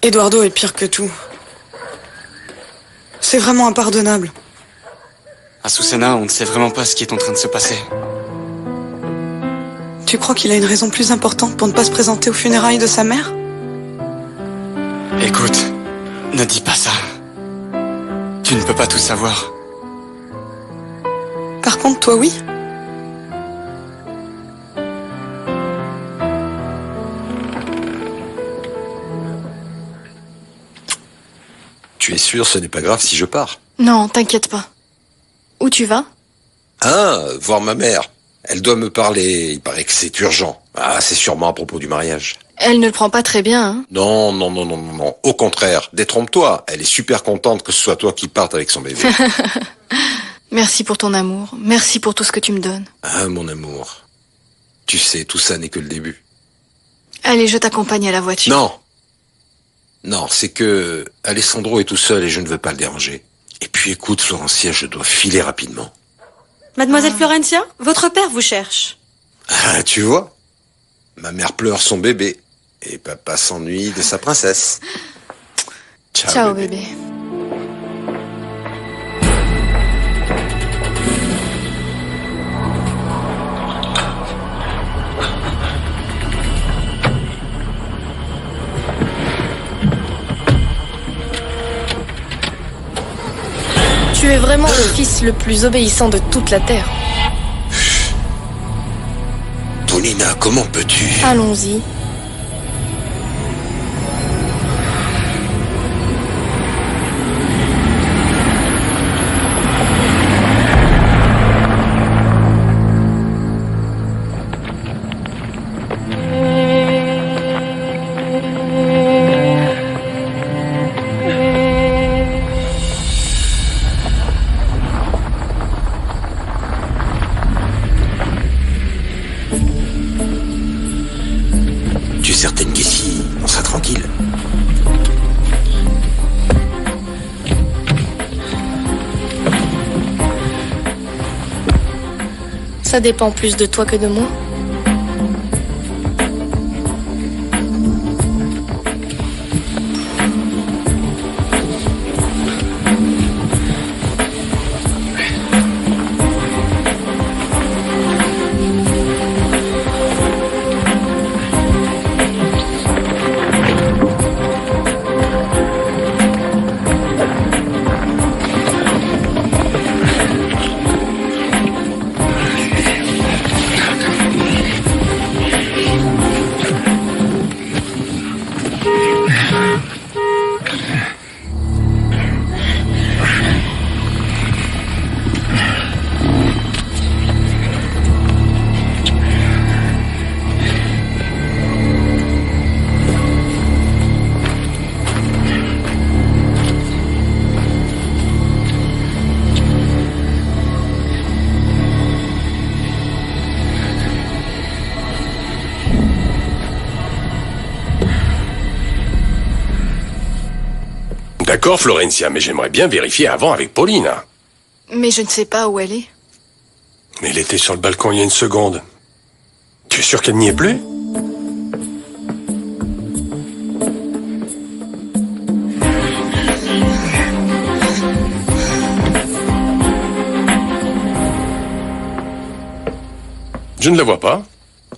Eduardo est pire que tout. C'est vraiment impardonnable. Azucena, on ne sait vraiment pas ce qui est en train de se passer. Tu crois qu'il a une raison plus importante pour ne pas se présenter aux funérailles de sa mère? Écoute, ne dis pas ça. Tu ne peux pas tout savoir. Par contre, toi, oui. Tu es sûr, ce n'est pas grave si je pars? Non, t'inquiète pas. Où tu vas? Ah, voir ma mère. Elle doit me parler, il paraît que c'est urgent. Ah, c'est sûrement à propos du mariage. Elle ne le prend pas très bien, hein? Non, non, non, non, non, non. Au contraire, détrompe-toi. Elle est super contente que ce soit toi qui partes avec son bébé. Merci pour ton amour. Merci pour tout ce que tu me donnes. Ah, mon amour. Tu sais, tout ça n'est que le début. Allez, je t'accompagne à la voiture. Non. Non, c'est que Alessandro est tout seul et je ne veux pas le déranger. Et puis écoute, Florencia, je dois filer rapidement. Mademoiselle Florencia, votre père vous cherche. Ah, tu vois? Ma mère pleure son bébé. Et papa s'ennuie de sa princesse. Ciao, bébé. Tu es vraiment le fils le plus obéissant de toute la Terre. Paulina, comment peux-tu? Allons-y. Tu es certaine qu'ici, on sera tranquille? Ça dépend plus de toi que de moi. D'accord, Florencia, mais j'aimerais bien vérifier avant avec Paulina. Mais je ne sais pas où elle est. Mais elle était sur le balcon il y a une seconde. Tu es sûr qu'elle n'y est plus? Je ne la vois pas.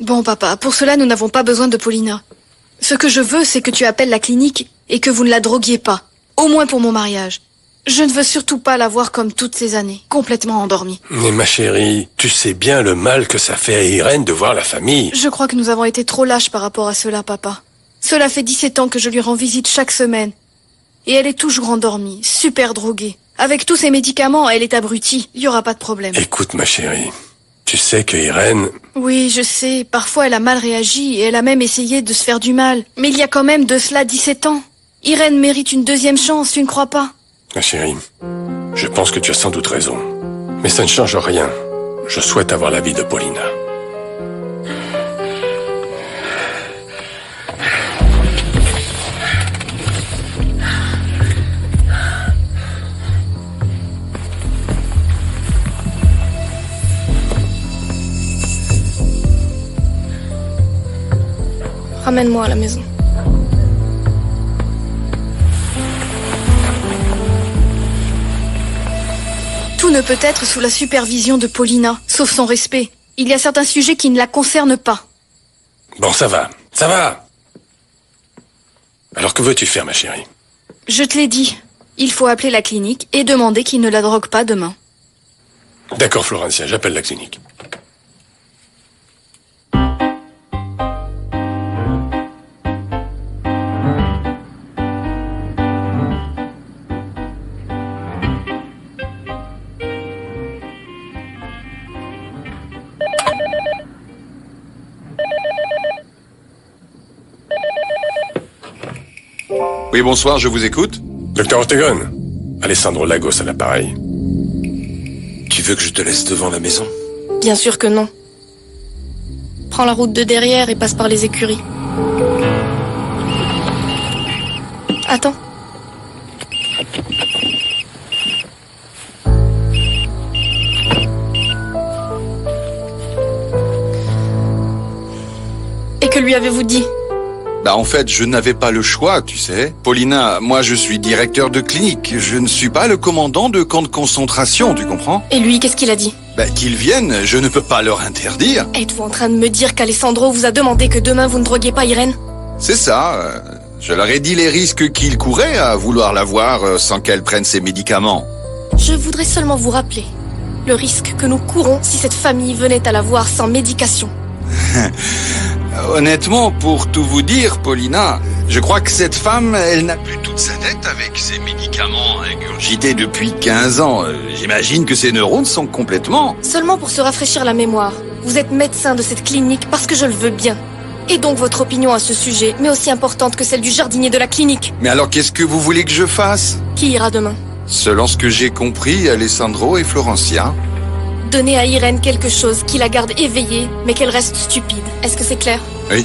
Bon, papa, pour cela, nous n'avons pas besoin de Paulina. Ce que je veux, c'est que tu appelles la clinique et que vous ne la droguiez pas. Au moins pour mon mariage. Je ne veux surtout pas la voir comme toutes ces années, complètement endormie. Mais ma chérie, tu sais bien le mal que ça fait à Irène de voir la famille. Je crois que nous avons été trop lâches par rapport à cela, papa. Cela fait 17 ans que je lui rends visite chaque semaine. Et elle est toujours endormie, super droguée. Avec tous ces médicaments, elle est abrutie. Il n'y aura pas de problème. Écoute, ma chérie, tu sais que Irène... Oui, je sais. Parfois, elle a mal réagi et elle a même essayé de se faire du mal. Mais il y a quand même de cela 17 ans. Irène mérite une deuxième chance, tu ne crois pas? Ma chérie, je pense que tu as sans doute raison. Mais ça ne change rien. Je souhaite avoir l'avis de Paulina. Ramène-moi à la maison. Tout ne peut être sous la supervision de Paulina, sauf son respect. Il y a certains sujets qui ne la concernent pas. Bon, ça va. Ça va. Alors que veux-tu faire, ma chérie? Je te l'ai dit. Il faut appeler la clinique et demander qu'ils ne la droguent pas demain. D'accord, Florencia, j'appelle la clinique. Oui, bonsoir, je vous écoute. Docteur Ortegon, Alessandro Lagos à l'appareil. Tu veux que je te laisse devant la maison? Bien sûr que non. Prends la route de derrière et passe par les écuries. Attends. Et que lui avez-vous dit? Bah en fait, je n'avais pas le choix, tu sais. Paulina, moi je suis directeur de clinique. Je ne suis pas le commandant de camp de concentration, tu comprends? Et lui, qu'est-ce qu'il a dit? Bah qu'ils viennent, je ne peux pas leur interdire. Êtes-vous en train de me dire qu'Alessandro vous a demandé que demain vous ne droguiez pas Irène? C'est ça. Je leur ai dit les risques qu'ils couraient à vouloir la voir sans qu'elle prenne ses médicaments. Je voudrais seulement vous rappeler le risque que nous courons si cette famille venait à la voir sans médication. Honnêtement, pour tout vous dire, Paulina, je crois que cette femme, elle n'a plus toute sa tête avec ses médicaments ingurgités depuis 15 ans. J'imagine que ses neurones sont complètement... Seulement pour se rafraîchir la mémoire. Vous êtes médecin de cette clinique parce que je le veux bien. Et donc votre opinion à ce sujet m'est aussi importante que celle du jardinier de la clinique. Mais alors qu'est-ce que vous voulez que je fasse? Qui ira demain? Selon ce que j'ai compris, Alessandro et Florencia. Donnez à Irène quelque chose qui la garde éveillée, mais qu'elle reste stupide. Est-ce que c'est clair? Oui,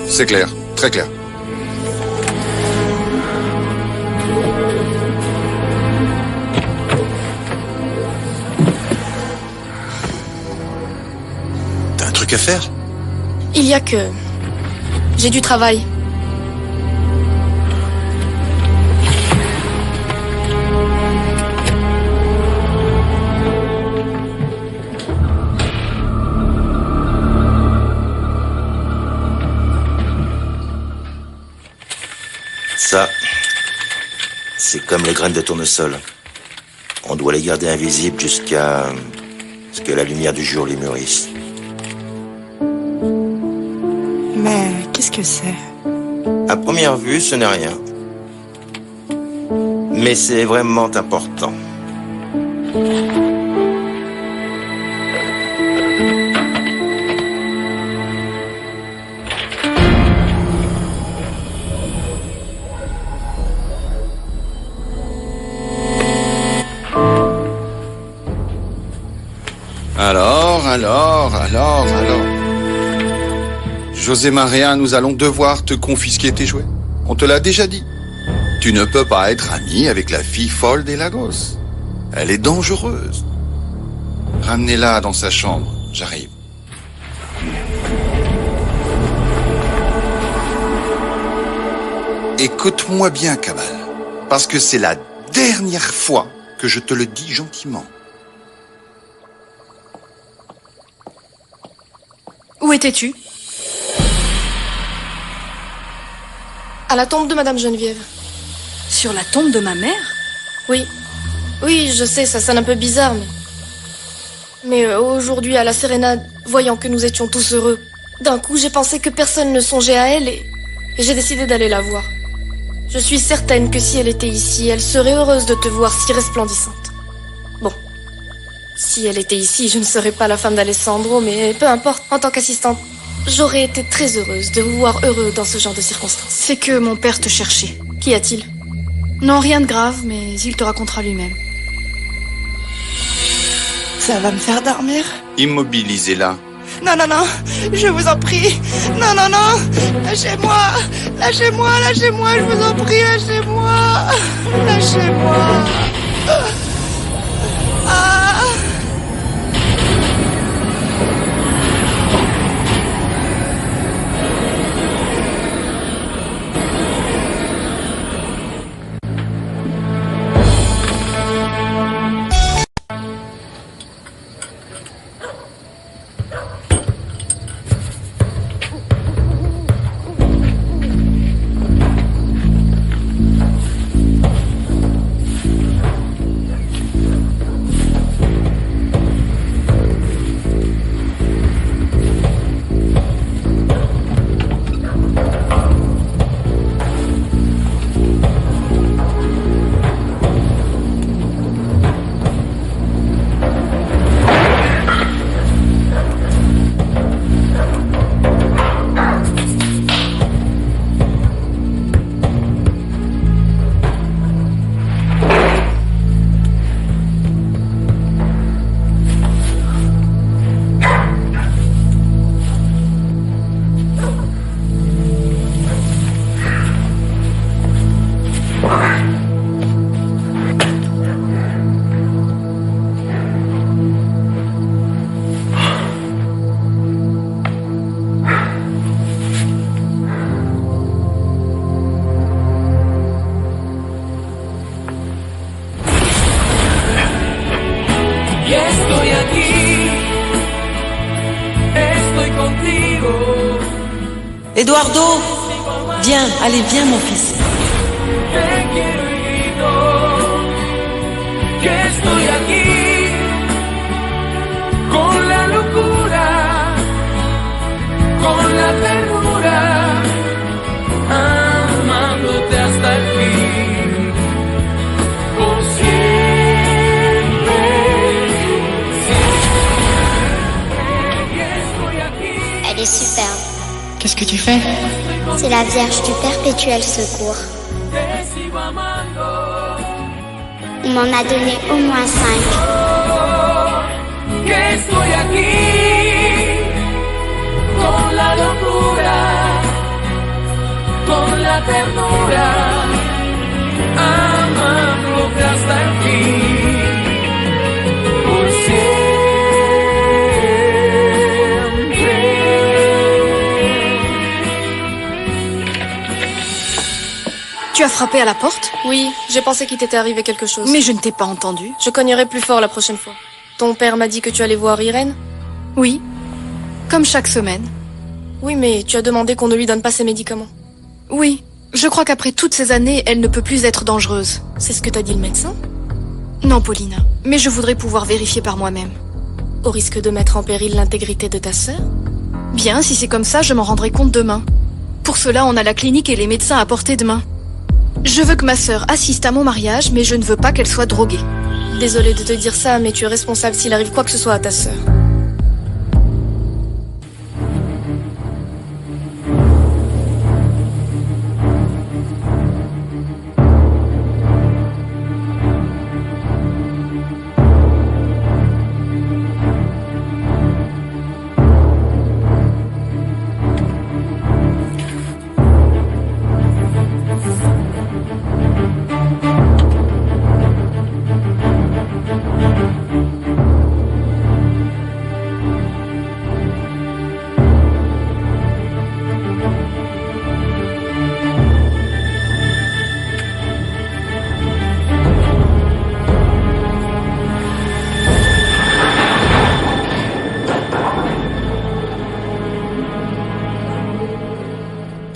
c'est clair, très clair. T'as un truc à faire? Il y a que... J'ai du travail. Ça, c'est comme les graines de tournesol. On doit les garder invisibles jusqu'à ce que la lumière du jour les mûrisse. Mais qu'est-ce que c'est? À première vue, ce n'est rien. Mais c'est vraiment important. Alors... José Maria, nous allons devoir te confisquer tes jouets. On te l'a déjà dit. Tu ne peux pas être ami avec la fille folle des Lagos. Elle est dangereuse. Ramenez-la dans sa chambre. J'arrive. Écoute-moi bien, Cabal. Parce que c'est la dernière fois que je te le dis gentiment. Où étais-tu? À la tombe de Madame Geneviève. Sur la tombe de ma mère? Oui. Oui, je sais, ça sonne un peu bizarre, mais aujourd'hui, à la sérénade, voyant que nous étions tous heureux, d'un coup, j'ai pensé que personne ne songeait à elle et j'ai décidé d'aller la voir. Je suis certaine que si elle était ici, elle serait heureuse de te voir si resplendissante. Bon. Si elle était ici, je ne serais pas la femme d'Alessandro, mais peu importe, en tant qu'assistante, j'aurais été très heureuse de vous voir heureux dans ce genre de circonstances. C'est que mon père te cherchait. Qu'y a-t-il? Non, rien de grave, mais il te racontera lui-même. Ça va me faire dormir? Immobilisez-la. Non, non, non, je vous en prie. Non, non, non, lâchez-moi. Lâchez-moi, lâchez-moi, je vous en prie, lâchez-moi. Lâchez-moi. Ah. Eduardo, viens, allez, viens mon fils. Elle est superbe. Qu'est-ce que tu fais? C'est la Vierge du Perpétuel Secours. On m'en a donné au moins 5. Tu as frappé à la porte? Oui, j'ai pensé qu'il t'était arrivé quelque chose. Mais je ne t'ai pas entendu. Je cognerai plus fort la prochaine fois. Ton père m'a dit que tu allais voir Irène? Oui, comme chaque semaine. Oui, mais tu as demandé qu'on ne lui donne pas ses médicaments. Oui, je crois qu'après toutes ces années, elle ne peut plus être dangereuse. C'est ce que t'a dit le médecin? Non, Paulina, mais je voudrais pouvoir vérifier par moi-même. Au risque de mettre en péril l'intégrité de ta sœur? Bien, si c'est comme ça, je m'en rendrai compte demain. Pour cela, on a la clinique et les médecins à portée de main. Je veux que ma sœur assiste à mon mariage, mais je ne veux pas qu'elle soit droguée. Désolée de te dire ça, mais tu es responsable s'il arrive quoi que ce soit à ta sœur.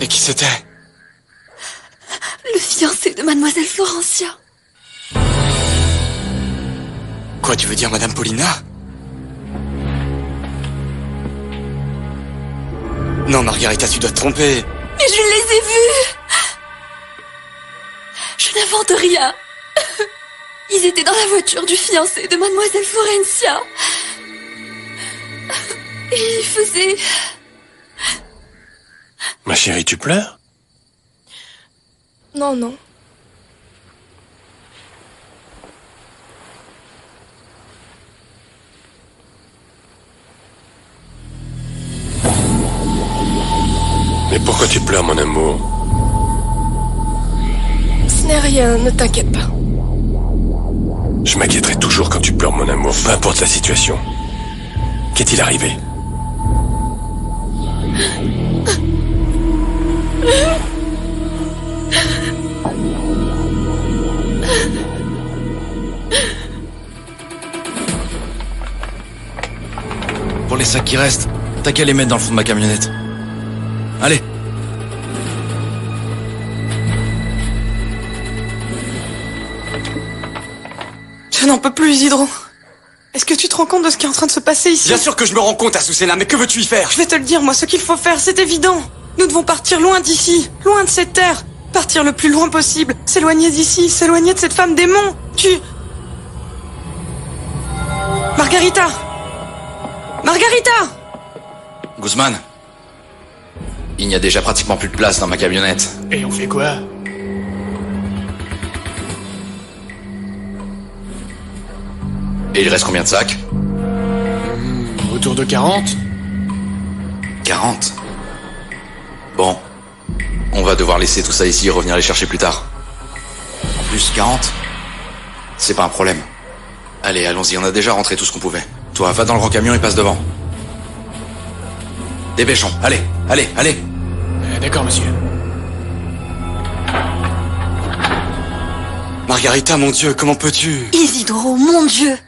Et qui c'était? Le fiancé de Mademoiselle Florencia. Quoi, tu veux dire Madame Paulina? Non, Margarita, tu dois te tromper. Mais je les ai vus! Je n'invente rien. Ils étaient dans la voiture du fiancé de Mademoiselle Florencia. Et ils faisaient... Ma chérie, tu pleures? Non, non. Mais pourquoi tu pleures, mon amour? Ce n'est rien, ne t'inquiète pas. Je m'inquiéterai toujours quand tu pleures, mon amour, peu importe la situation. Qu'est-il arrivé? Pour les sacs qui restent, t'as qu'à les mettre dans le fond de ma camionnette. Allez. Je n'en peux plus, Isidro. Est-ce que tu te rends compte de ce qui est en train de se passer ici? Bien sûr que je me rends compte, Azucena, mais que veux-tu y faire? Je vais te le dire, moi, ce qu'il faut faire, c'est évident. Nous devons partir loin d'ici, loin de cette terre. Partir le plus loin possible, s'éloigner d'ici, s'éloigner de cette femme démon. Margarita! Margarita! Guzman, il n'y a déjà pratiquement plus de place dans ma camionnette. Et on fait quoi? Et il reste combien de sacs? Autour de 40. 40. Bon. On va devoir laisser tout ça ici et revenir les chercher plus tard. En plus, 40. C'est pas un problème. Allez, allons-y, on a déjà rentré tout ce qu'on pouvait. Toi, va dans le grand camion et passe devant. Dépêchons, allez, allez, allez. D'accord, monsieur. Margarita, mon Dieu, comment peux-tu? Isidro, mon Dieu!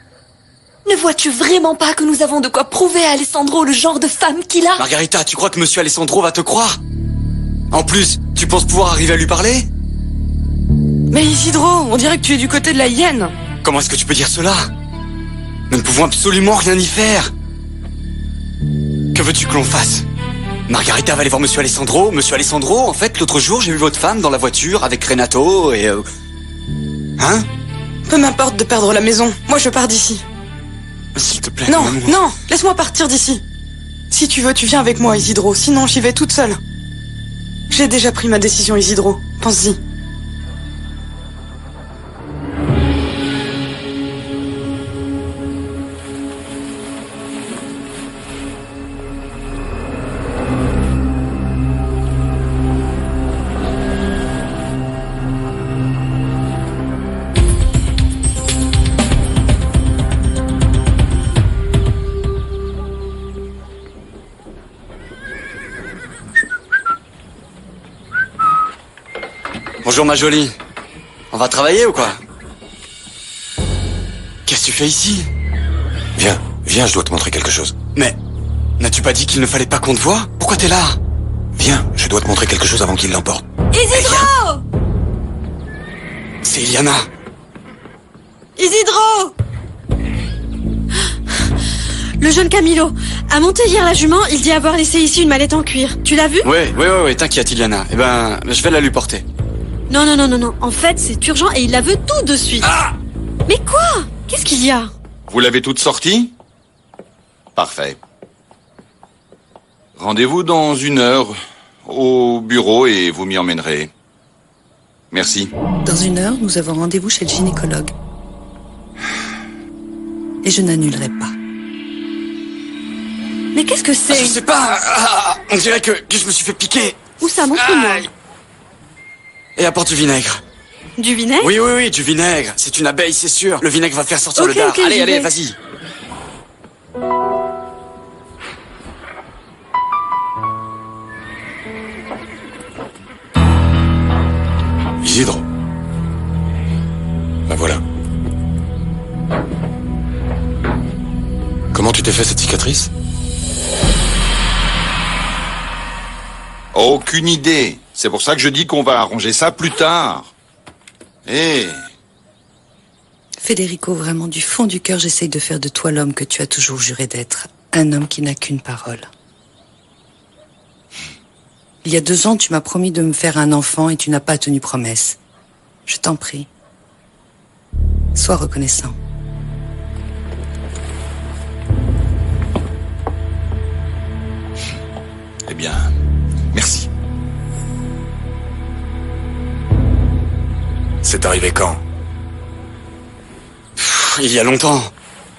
Ne vois-tu vraiment pas que nous avons de quoi prouver à Alessandro le genre de femme qu'il a? Margarita, tu crois que monsieur Alessandro va te croire? En plus, tu penses pouvoir arriver à lui parler? Mais Isidro, on dirait que tu es du côté de la hyène. Comment est-ce que tu peux dire cela? Nous ne pouvons absolument rien y faire. Que veux-tu que l'on fasse? Margarita va aller voir Monsieur Alessandro. Monsieur Alessandro, en fait, l'autre jour, j'ai vu votre femme dans la voiture avec Renato et... Hein? Peu m'importe de perdre la maison. Moi, je pars d'ici. S'il te plaît, Non, mon amour. non, laisse-moi partir d'ici. Si tu veux, tu viens avec moi, Isidro. Sinon, j'y vais toute seule. J'ai déjà pris ma décision, Isidro. Pense-y. Bonjour ma jolie. On va travailler ou quoi? Qu'est-ce que tu fais ici? Viens, viens, je dois te montrer quelque chose. Mais, n'as-tu pas dit qu'il ne fallait pas qu'on te voie? Pourquoi t'es là? Viens, je dois te montrer quelque chose avant qu'il l'emporte. Isidro! C'est Iliana. Isidro! Le jeune Camilo a monté hier la jument, il dit avoir laissé ici une mallette en cuir. Tu l'as vu? Oui, t'inquiète Iliana. Eh ben, je vais la lui porter. Non. En fait, c'est urgent et il la veut tout de suite. Ah! Mais quoi? Qu'est-ce qu'il y a? Vous l'avez toute sortie? Parfait. Rendez-vous dans 1 heure au bureau et vous m'y emmènerez. Merci. Dans 1 heure, nous avons rendez-vous chez le gynécologue. Et je n'annulerai pas. Mais qu'est-ce que c'est? Je sais pas. On dirait que je me suis fait piquer. Où ça? Montre-moi. Aïe. Et apporte du vinaigre. Du vinaigre? Oui, du vinaigre. C'est une abeille, c'est sûr. Le vinaigre va faire sortir le Ok, dard. ok, j'y allez, vais. vas-y. Isidro. Ben voilà. Comment tu t'es fait cette cicatrice? Aucune idée. C'est pour ça que je dis qu'on va arranger ça plus tard. Eh, Federico, vraiment, du fond du cœur, j'essaye de faire de toi l'homme que tu as toujours juré d'être. Un homme qui n'a qu'une parole. Il y a 2 ans, tu m'as promis de me faire un enfant et tu n'as pas tenu promesse. Je t'en prie. Sois reconnaissant. eh bien, merci. C'est arrivé quand? Il y a longtemps.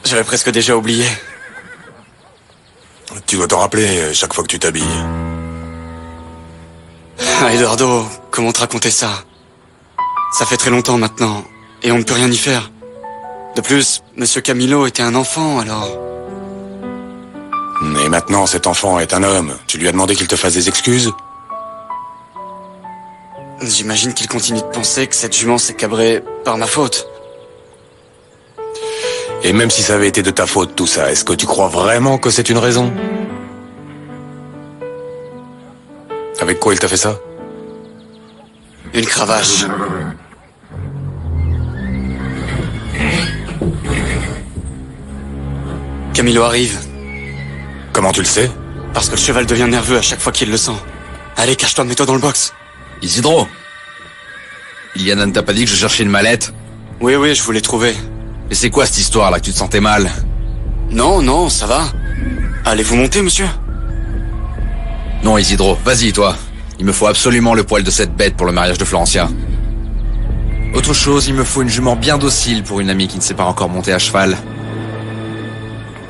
J'avais presque déjà oublié. Tu dois t'en rappeler chaque fois que tu t'habilles. Eduardo, comment te raconter ça? Ça fait très longtemps maintenant, et on ne peut rien y faire. De plus, Monsieur Camilo était un enfant, alors... Et maintenant, cet enfant est un homme. Tu lui as demandé qu'il te fasse des excuses? J'imagine qu'il continue de penser que cette jument s'est cabrée par ma faute. Et même si ça avait été de ta faute, tout ça, est-ce que tu crois vraiment que c'est une raison? Avec quoi il t'a fait ça? Une cravache. Camilo arrive. Comment tu le sais? Parce que le cheval devient nerveux à chaque fois qu'il le sent. Allez, cache-toi, mets-toi dans le box. Isidro! Iliana ne t'a pas dit que je cherchais une mallette? Oui, je voulais trouver. Et c'est quoi cette histoire là que tu te sentais mal? Non, ça va. Allez-vous monter, monsieur? Non, Isidro, vas-y toi. Il me faut absolument le poil de cette bête pour le mariage de Florencia. Autre chose, il me faut une jument bien docile pour une amie qui ne sait pas encore monter à cheval.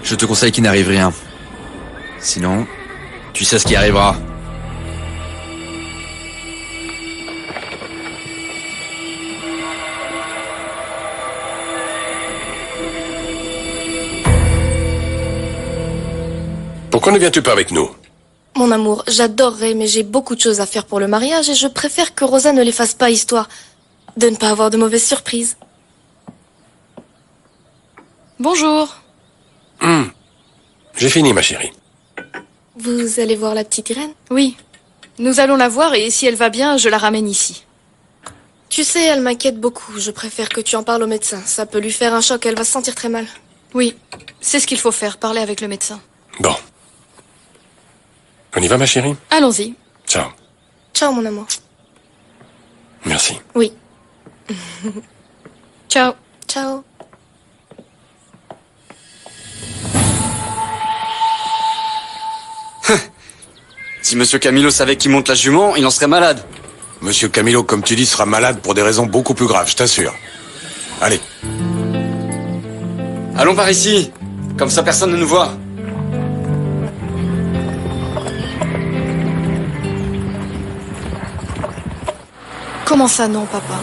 Je te conseille qu'il n'arrive rien. Sinon, tu sais ce qui arrivera. Pourquoi ne viens-tu pas avec nous? Mon amour, j'adorerais, mais j'ai beaucoup de choses à faire pour le mariage et je préfère que Rosa ne les fasse pas, histoire de ne pas avoir de mauvaises surprises. Bonjour. J'ai fini, ma chérie. Vous allez voir la petite Irène? Oui. Nous allons la voir et si elle va bien, je la ramène ici. Tu sais, elle m'inquiète beaucoup. Je préfère que tu en parles au médecin. Ça peut lui faire un choc, elle va se sentir très mal. Oui, c'est ce qu'il faut faire, parler avec le médecin. Bon. On y va, ma chérie? Allons-y. Ciao. Ciao, mon amour. Merci. Oui. Ciao. Ciao. Si Monsieur Camilo savait qui monte la jument, il en serait malade. Monsieur Camilo, comme tu dis, sera malade pour des raisons beaucoup plus graves, je t'assure. Allez. Allons par ici. Comme ça, personne ne nous voit. Comment ça non, papa?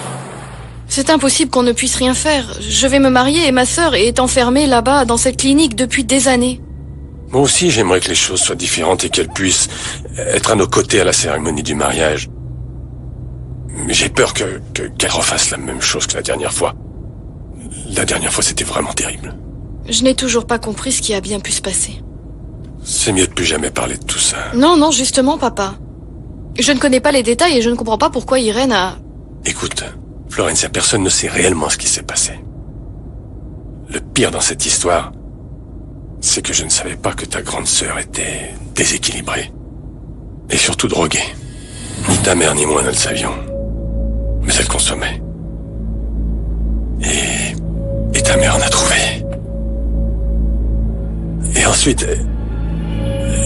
C'est impossible qu'on ne puisse rien faire. Je vais me marier et ma sœur est enfermée là-bas, dans cette clinique, depuis des années. Moi aussi, j'aimerais que les choses soient différentes et qu'elle puisse être à nos côtés à la cérémonie du mariage. Mais j'ai peur qu'elle refasse la même chose que la dernière fois. La dernière fois, c'était vraiment terrible. Je n'ai toujours pas compris ce qui a bien pu se passer. C'est mieux de plus jamais parler de tout ça. Non, non, justement, papa. Je ne connais pas les détails et je ne comprends pas pourquoi Irène a... Écoute, Florencia, personne ne sait réellement ce qui s'est passé. Le pire dans cette histoire, c'est que je ne savais pas que ta grande sœur était déséquilibrée. Et surtout droguée. Ni ta mère ni moi ne le savions. Mais elle consommait. Et ta mère en a trouvé. Et ensuite,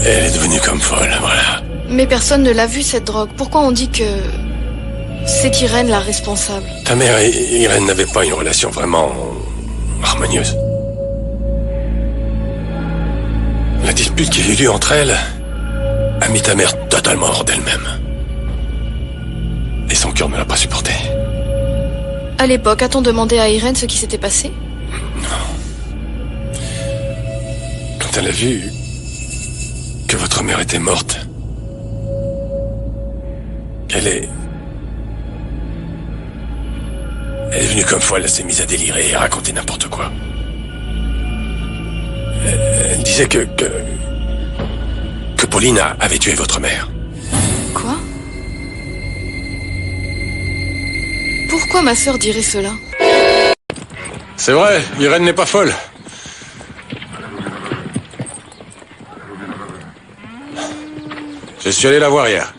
elle est devenue comme folle, voilà. Mais personne ne l'a vu, cette drogue. Pourquoi on dit que... c'est Irène la responsable? Ta mère et Irène n'avaient pas une relation vraiment harmonieuse. La dispute qui a eu lieu entre elles a mis ta mère totalement hors d'elle-même. Et son cœur ne l'a pas supporté. À l'époque, a-t-on demandé à Irène ce qui s'était passé? Non. Quand elle a vu que votre mère était morte, elle est venue comme folle, elle s'est mise à délirer et à raconter n'importe quoi. Elle disait que Paulina avait tué votre mère. Quoi? Pourquoi ma sœur dirait cela? C'est vrai, Irène n'est pas folle. Je suis allé la voir hier.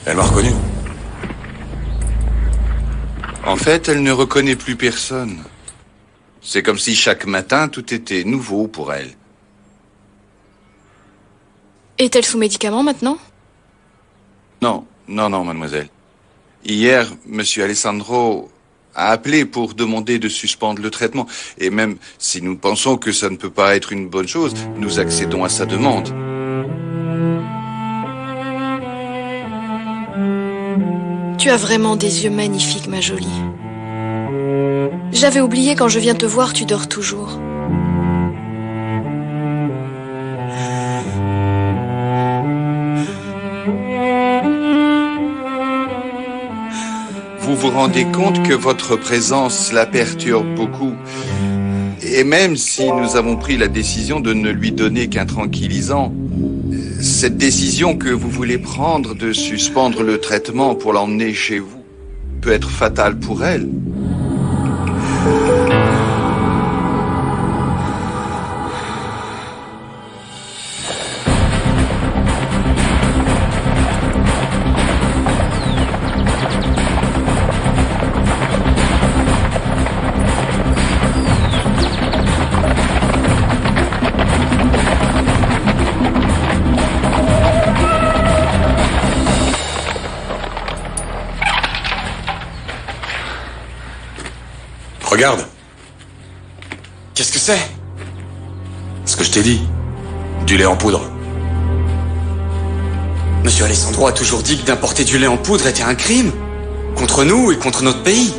Elle m'a reconnu. En fait, elle ne reconnaît plus personne. C'est comme si chaque matin, tout était nouveau pour elle. Est-elle sous médicaments maintenant? Non, mademoiselle. Hier, monsieur Alessandro a appelé pour demander de suspendre le traitement. Et même si nous pensons que ça ne peut pas être une bonne chose, nous accédons à sa demande. Tu as vraiment des yeux magnifiques, ma jolie. J'avais oublié, quand je viens te voir, tu dors toujours. Vous vous rendez compte que votre présence la perturbe beaucoup. Et même si nous avons pris la décision de ne lui donner qu'un tranquillisant, cette décision que vous voulez prendre de suspendre le traitement pour l'emmener chez vous peut être fatale pour elle. Regarde. Qu'est-ce que c'est? Ce que je t'ai dit. Du lait en poudre. Monsieur Alessandro a toujours dit que d'importer du lait en poudre était un crime. Contre nous et contre notre pays.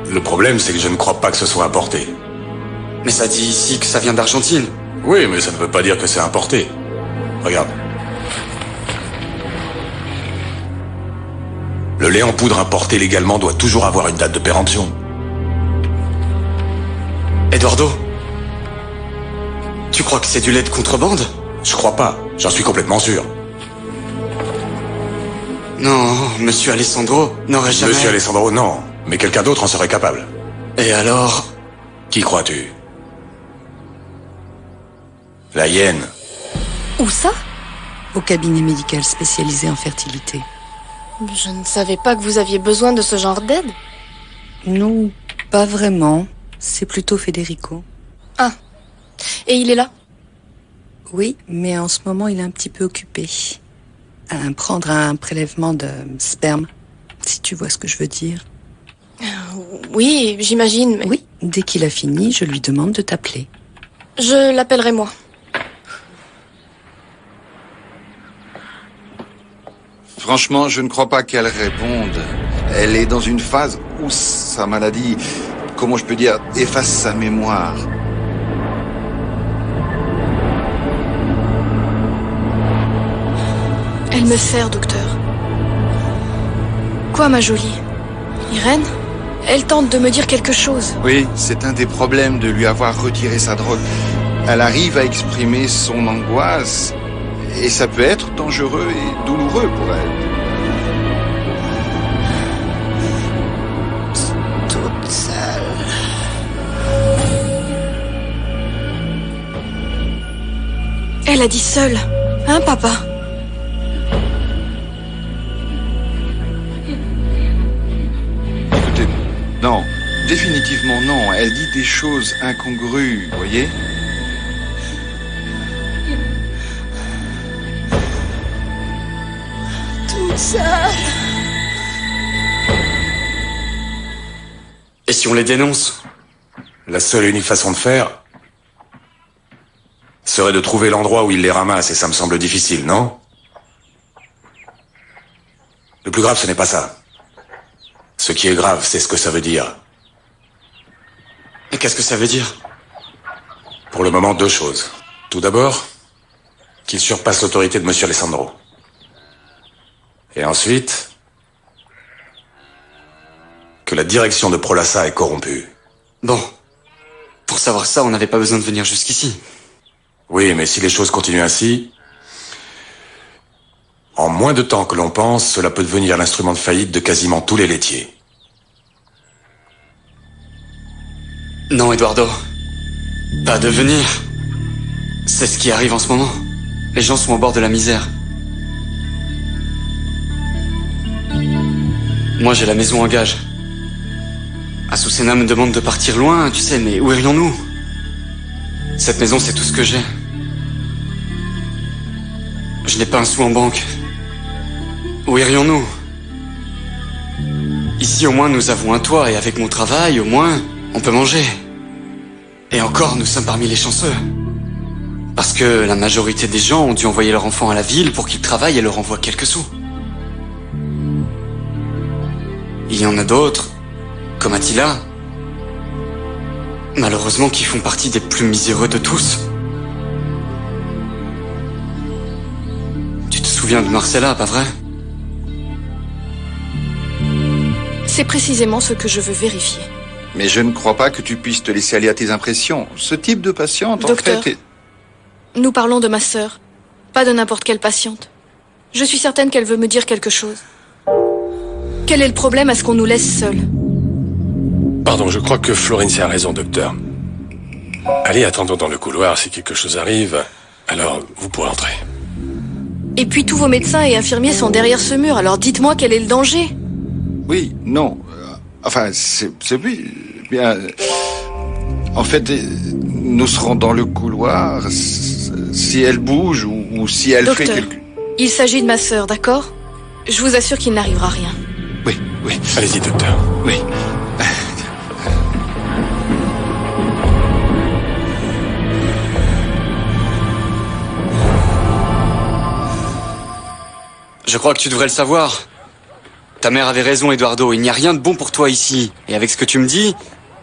Le problème, c'est que je ne crois pas que ce soit importé. Mais ça dit ici que ça vient d'Argentine. Oui, mais ça ne veut pas dire que c'est importé. Regarde. Le lait en poudre importé légalement doit toujours avoir une date de péremption. Eduardo, tu crois que c'est du lait de contrebande? Je crois pas. J'en suis complètement sûr. Non, monsieur Alessandro n'aurait jamais... Monsieur Alessandro, non. Mais quelqu'un d'autre en serait capable. Et alors? Qui crois-tu? La hyène. Où ça? Au cabinet médical spécialisé en fertilité. Je ne savais pas que vous aviez besoin de ce genre d'aide. Non, pas vraiment. C'est plutôt Federico. Ah. Et il est là? Oui, mais en ce moment, il est un petit peu occupé. À prendre un prélèvement de sperme, si tu vois ce que je veux dire. Oui, j'imagine, mais... Oui, dès qu'il a fini, je lui demande de t'appeler. Je l'appellerai moi. Franchement, je ne crois pas qu'elle réponde. Elle est dans une phase où sa maladie, comment je peux dire, efface sa mémoire. Elle me sert, docteur. Quoi, ma jolie? Irène? Elle tente de me dire quelque chose. Oui, c'est un des problèmes de lui avoir retiré sa drogue. Elle arrive à exprimer son angoisse, et ça peut être dangereux et douloureux pour elle. Toute seule. Elle a dit seule. Hein, papa? Écoutez, non, définitivement non. Elle dit des choses incongrues, voyez? Toute seule. Et si on les dénonce? La seule et unique façon de faire serait de trouver l'endroit où il les ramasse, et ça me semble difficile, non? Le plus grave, ce n'est pas ça. Ce qui est grave, c'est ce que ça veut dire. Et qu'est-ce que ça veut dire? Pour le moment, deux choses. Tout d'abord, qu'il surpasse l'autorité de Monsieur Alessandro. Et ensuite, que la direction de Prolassa est corrompue. Bon. Pour savoir ça, on n'avait pas besoin de venir jusqu'ici. Oui, mais si les choses continuent ainsi, en moins de temps que l'on pense, cela peut devenir l'instrument de faillite de quasiment tous les laitiers. Non, Eduardo. Pas devenir. C'est ce qui arrive en ce moment. Les gens sont au bord de la misère. Moi, j'ai la maison en gage. Azucena me demande de partir loin, tu sais, mais où irions-nous? Cette maison, c'est tout ce que j'ai. Je n'ai pas un sou en banque. Où irions-nous? Ici, au moins, nous avons un toit, et avec mon travail, au moins, on peut manger. Et encore, nous sommes parmi les chanceux. Parce que la majorité des gens ont dû envoyer leur enfant à la ville pour qu'ils travaillent et leur envoient quelques sous. Il y en a d'autres, comme Attila, malheureusement qui font partie des plus miséreux de tous. Tu te souviens de Marcella, pas vrai? C'est précisément ce que je veux vérifier. Mais je ne crois pas que tu puisses te laisser aller à tes impressions. Ce type de patiente, Docteur, en fait... nous parlons de ma sœur, pas de n'importe quelle patiente. Je suis certaine qu'elle veut me dire quelque chose. Quel est le problème à ce qu'on nous laisse seuls? Pardon, je crois que Florencia a raison, docteur. Allez, attendons dans le couloir. Si quelque chose arrive, alors vous pourrez entrer. Et puis tous vos médecins et infirmiers sont derrière ce mur, alors dites-moi quel est le danger? Oui, non. Enfin, c'est oui, bien... En fait, nous serons dans le couloir. Si elle bouge ou si elle Docteur, fait quelque... il s'agit de ma sœur, d'accord? Je vous assure qu'il n'arrivera rien. Oui, oui. Allez-y, docteur. Oui. Je crois que tu devrais le savoir. Ta mère avait raison, Eduardo. Il n'y a rien de bon pour toi ici. Et avec ce que tu me dis,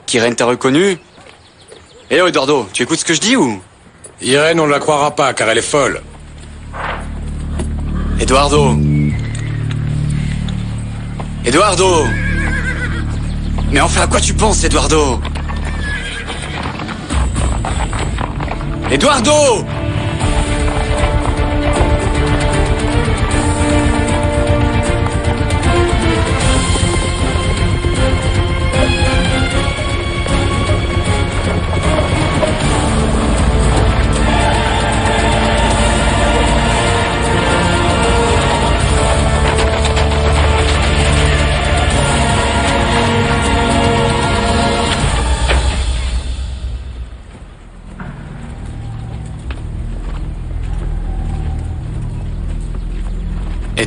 qu'Irène t'a reconnu... Eh oh, Eduardo, tu écoutes ce que je dis ou... Irène, on ne la croira pas, car elle est folle. Eduardo. Eduardo. Mais enfin, à quoi tu penses, Eduardo? Eduardo.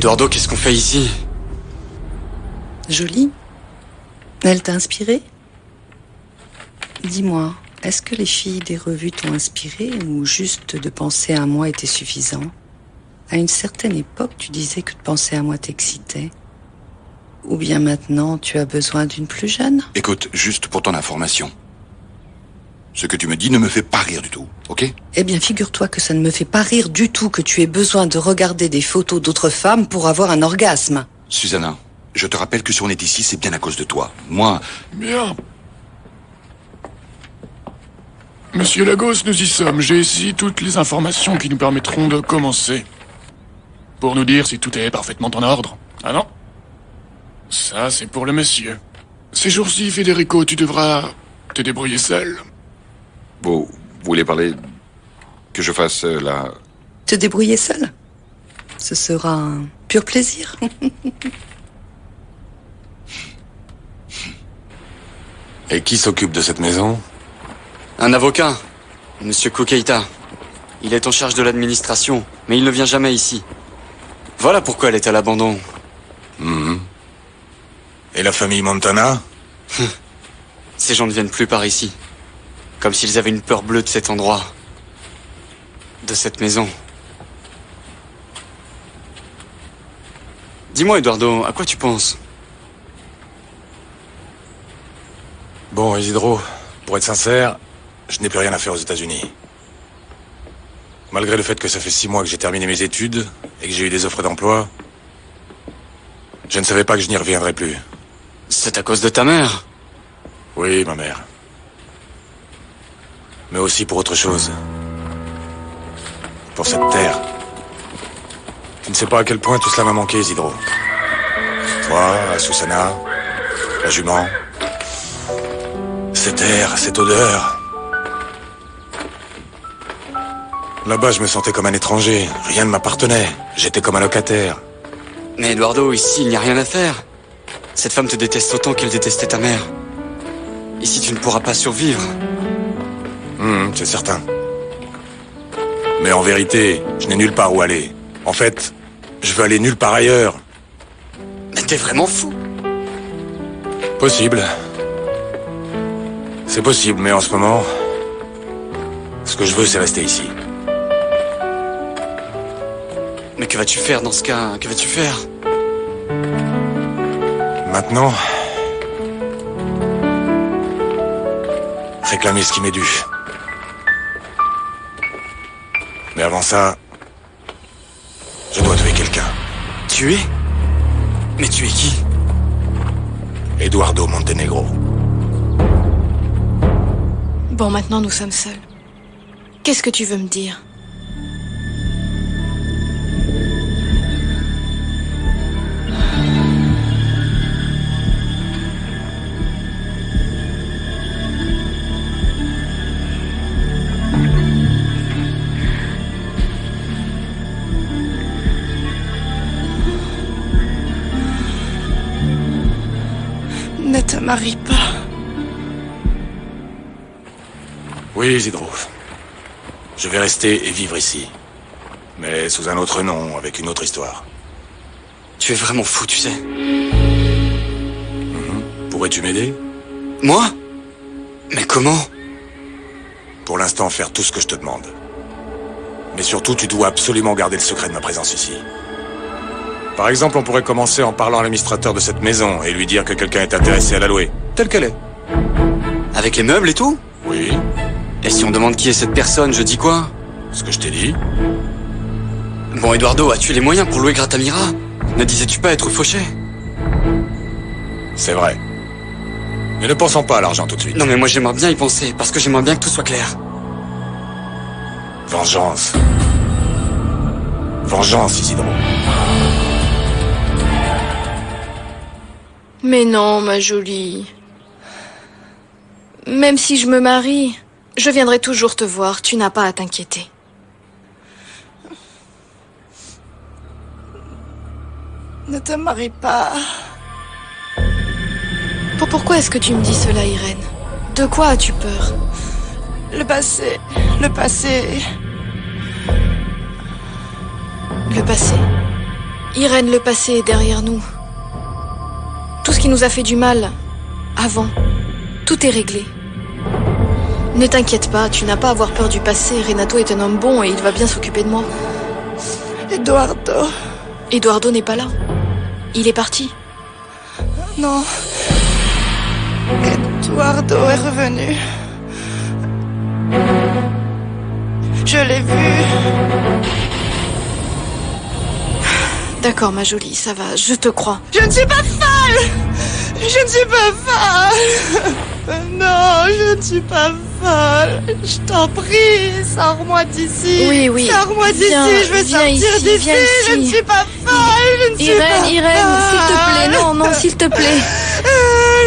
Eduardo, qu'est-ce qu'on fait ici? Jolie. Elle t'a inspiré? Dis-moi, est-ce que les filles des revues t'ont inspiré ou juste de penser à moi était suffisant? À une certaine époque, tu disais que de penser à moi t'excitait. Ou bien maintenant, tu as besoin d'une plus jeune? Écoute, juste pour ton information. Ce que tu me dis ne me fait pas rire du tout, ok? Eh bien, figure-toi que ça ne me fait pas rire du tout que tu aies besoin de regarder des photos d'autres femmes pour avoir un orgasme. Susanna, je te rappelle que si on est ici, c'est bien à cause de toi. Moi... Bien. Monsieur Lagos, nous y sommes. J'ai ici toutes les informations qui nous permettront de commencer. Pour nous dire si tout est parfaitement en ordre. Ah non? Ça, c'est pour le monsieur. Ces jours-ci, Federico, tu devras te débrouiller seul. Vous voulez parler... que je fasse la... Te débrouiller seul? Ce sera un pur plaisir. Et qui s'occupe de cette maison? Un avocat, Monsieur Kokeita. Il est en charge de l'administration, mais il ne vient jamais ici. Voilà pourquoi elle est à l'abandon. Et la famille Montana? Ces gens ne viennent plus par ici. Comme s'ils avaient une peur bleue de cet endroit. De cette maison. Dis-moi, Eduardo, à quoi tu penses? Bon, Isidro, pour être sincère, je n'ai plus rien à faire aux États-Unis. Malgré le fait que ça fait 6 mois que j'ai terminé mes études et que j'ai eu des offres d'emploi, je ne savais pas que je n'y reviendrais plus. C'est à cause de ta mère? Oui, ma mère. Mais aussi pour autre chose. Pour cette terre. Tu ne sais pas à quel point tout cela m'a manqué, Isidro. Toi, la Susana, la jument. Cet air, cette odeur. Là-bas, je me sentais comme un étranger. Rien ne m'appartenait. J'étais comme un locataire. Mais Eduardo, ici, il n'y a rien à faire. Cette femme te déteste autant qu'elle détestait ta mère. Ici, tu ne pourras pas survivre. C'est certain. Mais en vérité, je n'ai nulle part où aller. En fait, je veux aller nulle part ailleurs. Mais t'es vraiment fou. Possible. C'est possible, mais en ce moment, ce que je veux, c'est rester ici. Mais que vas-tu faire dans ce cas? Que vas-tu faire? Maintenant, réclamer ce qui m'est dû. Mais avant ça, je dois tuer quelqu'un. Tuer? Mais tu es qui? Eduardo Montenegro. Bon, maintenant nous sommes seuls. Qu'est-ce que tu veux me dire? Ne te marie pas. Oui, Isidro. Je vais rester et vivre ici. Mais sous un autre nom, avec une autre histoire. Tu es vraiment fou, tu sais. Pourrais-tu m'aider? Moi? Mais comment? Pour l'instant, faire tout ce que je te demande. Mais surtout, tu dois absolument garder le secret de ma présence ici. Par exemple, on pourrait commencer en parlant à l'administrateur de cette maison et lui dire que quelqu'un est intéressé à la louer, telle qu'elle est. Avec les meubles et tout? Oui. Et si on demande qui est cette personne, je dis quoi? Ce que je t'ai dit. Bon, Eduardo, as-tu les moyens pour louer Gratamira? Ne disais-tu pas être fauché? C'est vrai. Mais ne pensons pas à l'argent tout de suite. Non, mais moi j'aimerais bien y penser, parce que j'aimerais bien que tout soit clair. Vengeance. Vengeance, Isidro. Mais non, ma jolie. Même si je me marie, je viendrai toujours te voir, tu n'as pas à t'inquiéter. Ne te marie pas. Pourquoi est-ce que tu me dis cela, Irène? De quoi as-tu peur? Le passé. Le passé. Le passé? Irène, le passé est derrière nous. Tout ce qui nous a fait du mal, avant, tout est réglé. Ne t'inquiète pas, tu n'as pas à avoir peur du passé. Renato est un homme bon et il va bien s'occuper de moi. Eduardo. Eduardo n'est pas là. Il est parti. Non. Eduardo est revenu. Je l'ai vu. D'accord, ma jolie, ça va, je te crois. Je ne suis pas folle. Je ne suis pas folle. Non, je ne suis pas folle. Je t'en prie, sors-moi d'ici. Oui, oui. Sors-moi d'ici, Viens, je veux viens sortir ici, d'ici. viens ici. Je ne suis pas folle. Je ne suis Irène, pas Irène, folle. s'il te plaît, non, non, s'il te plaît.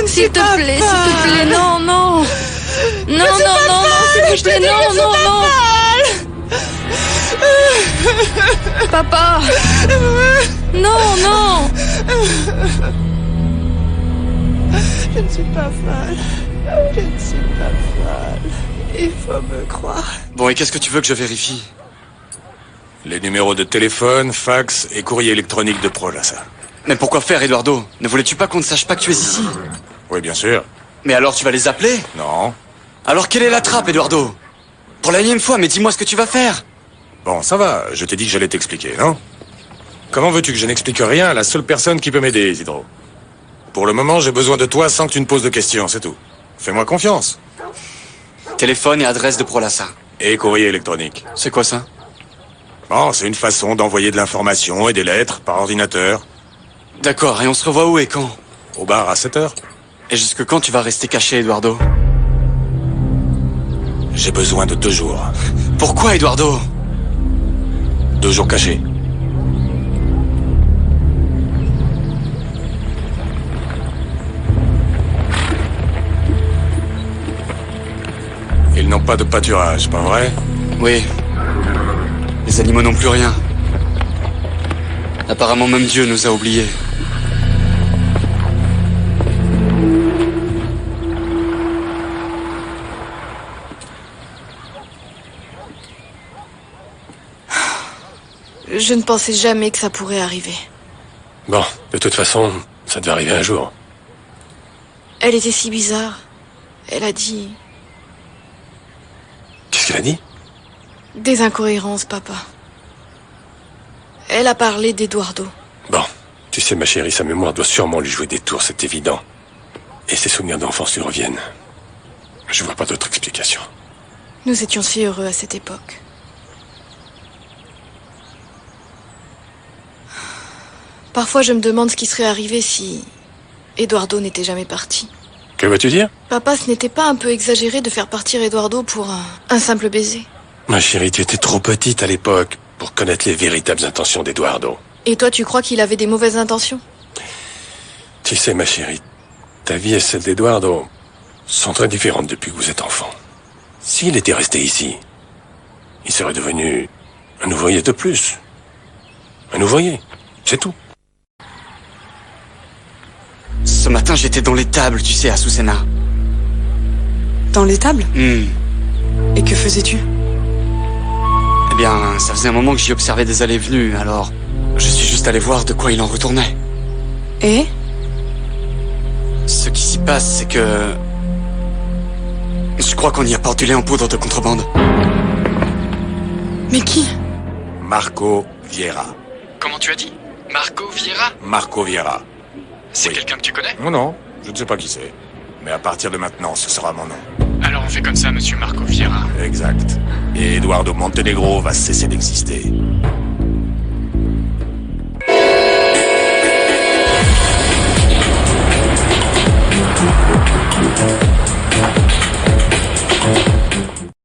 S'il te plaît, non, non. Non, non, non, non, s'il te plaît, non, non, non. Papa. Non, non. Je ne suis pas folle. Je ne suis pas folle. Il faut me croire. Bon, et qu'est-ce que tu veux que je vérifie? Les numéros de téléphone, fax et courrier électronique de Prolassa. Mais pourquoi faire, Eduardo? Ne voulais-tu pas qu'on ne sache pas que tu es ici? Oui, bien sûr. Mais alors tu vas les appeler? Non. Alors quelle est la trappe, Eduardo? Pour la 1e fois, mais dis-moi ce que tu vas faire. Bon, ça va, je t'ai dit que j'allais t'expliquer, non? Comment veux-tu que je n'explique rien à la seule personne qui peut m'aider, Isidro? Pour le moment, j'ai besoin de toi sans que tu ne poses de questions, c'est tout. Fais-moi confiance. Téléphone et adresse de Prolassa. Et courrier électronique. C'est quoi ça? Bon, c'est une façon d'envoyer de l'information et des lettres par ordinateur. D'accord, et on se revoit où et quand? Au bar à 7h. Et jusque quand tu vas rester caché, Eduardo? J'ai besoin de 2 jours. Pourquoi, Eduardo? 2 jours cachés. Ils n'ont pas de pâturage, pas vrai? Oui. Les animaux n'ont plus rien. Apparemment même Dieu nous a oubliés. Je ne pensais jamais que ça pourrait arriver. Bon, de toute façon, ça devait arriver un jour. Elle était si bizarre. Elle a dit Qu'est-ce qu'elle a dit? des incohérences, papa. Elle a parlé d'Eduardo. Bon, tu sais, ma chérie, sa mémoire doit sûrement lui jouer des tours, c'est évident. Et ses souvenirs d'enfance lui reviennent. Je vois pas d'autre explication. Nous étions si heureux à cette époque. Parfois, je me demande ce qui serait arrivé si Eduardo n'était jamais parti. Que veux-tu dire? Papa, ce n'était pas un peu exagéré de faire partir Eduardo pour un simple baiser? Ma chérie, tu étais trop petite à l'époque pour connaître les véritables intentions d'Eduardo. Et toi, tu crois qu'il avait des mauvaises intentions? Tu sais, ma chérie, ta vie et celle d'Eduardo sont très différentes depuis que vous êtes enfant. S'il était resté ici, il serait devenu un ouvrier de plus. Un ouvrier, c'est tout. Ce matin, j'étais dans l'étable, tu sais, à Susena. Dans l'étable? Et que faisais-tu? Eh bien, ça faisait un moment que j'y observais des allées et venues, alors je suis juste allé voir de quoi il en retournait. Et? Ce qui s'y passe, c'est que... je crois qu'on y apporte du lait en poudre de contrebande. Mais qui? Marco Vieira. Comment tu as dit? Marco Vieira? Marco Vieira. C'est quelqu'un que tu connais? Non, non, je ne sais pas qui c'est. Mais à partir de maintenant, ce sera mon nom. Alors on fait comme ça, monsieur Marco Vieira. Exact. Et Eduardo Montenegro va cesser d'exister.